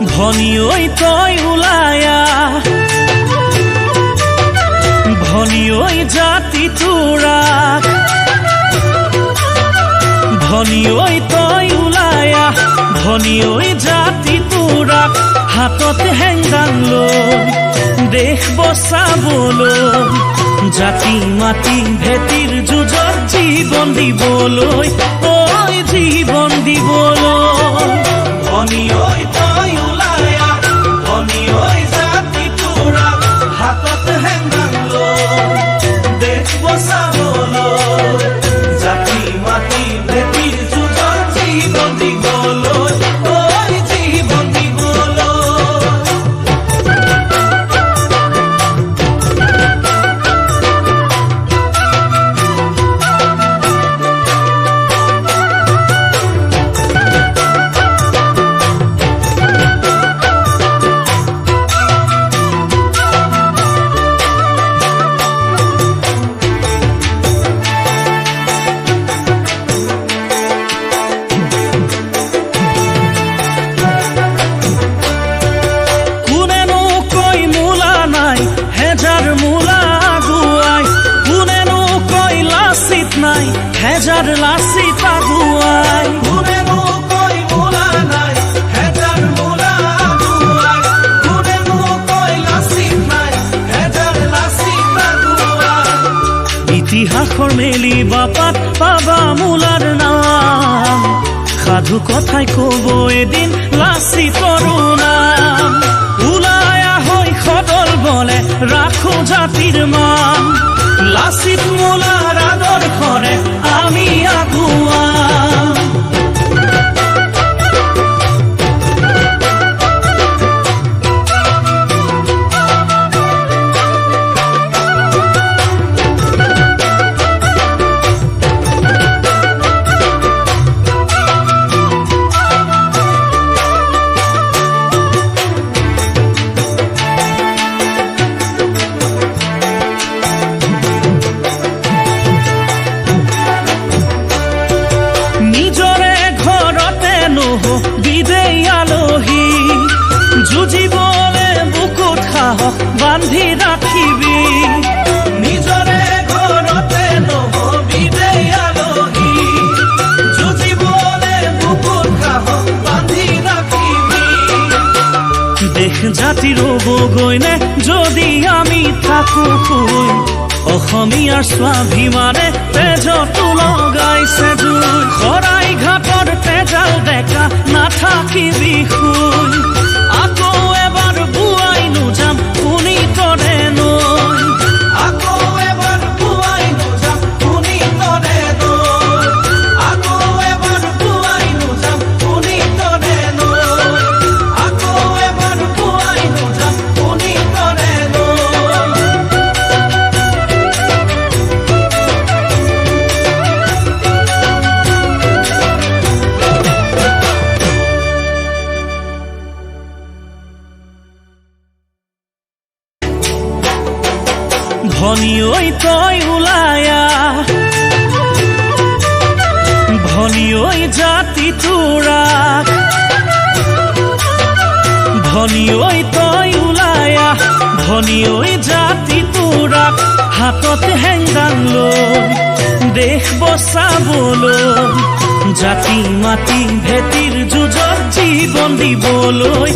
ভনী ঐ তই ওলায়া ভনী ঐ জাতি তোৰাক ভনী ঐ তই ওলায়া ভনী ঐ জাতি তোৰাক হাতত হেংদাং লৈ দেশ বচাবলৈ জাতি মাটি ভেটিৰ যুঁজত জীৱন দিবলৈ ঐ জীৱন দিবলৈ ভনী ঐ তই ওলায়া ভনী ঐ জাতি তোৰাক হাতত হেংদাং লৈ দেশ বচাবলৈ জাতি মাটি ভেটিৰ যুঁজত জীৱন দিবলৈ ঐ জীৱন দিবলৈ হেজাৰ লাচিত আগুৱাই কোনেনো কই মোলা নাই হেজাৰ মোলা আগুৱাই কোনেনো কই লাচিত নাই হেজাৰ লাচিত আগুৱাই ইতিহাসৰ মেলি বাপাত পাবা মোলাৰ নাম সাধু কথাই কব এদিন লাচিতৰ নাম ওলাই হৈ সদল বলে ৰাখো জাতিৰ মান লাচিত মোলাৰ আদৰ্শৰে আমি আগুৱা বান্ধি ৰাখিবি নিজৰে ঘৰতে নহবি দেই আলহী যুঁজিবলে বুকুত সাহস বান্ধি ৰাখিবি দেশ জাতি ৰ'বগৈনে যদি আমি থাকো শুই অসমীয়াৰ স্বাভিমানে তেজতো লগাইছে জুই শৰাই ঘাটৰ তেজাল ডেকা নাথাকিবি শুই আকৌ এবাৰ বুৱাই নোযাম শুনি তৰে নৈ আকৌ এবাৰ বুৱাই নোযাম শুনি তৰে নৈ আকৌ এবাৰ বুৱাই নোযাম শুনি তৰে নৈ আকৌ এবাৰ বুৱাই নোযাম শুনি তৰে নৈ ভনী ঐ তই ওলায়া ভনী ঐ জাতি তোৰাক ভনী ঐ তই ওলায়া ভনী ঐ জাতি তোৰাক হাতত হেংদাং লৈ দেশ বচাবলৈ জাতি মাটি ভেটিৰ যুঁজত জীৱন দিবলৈ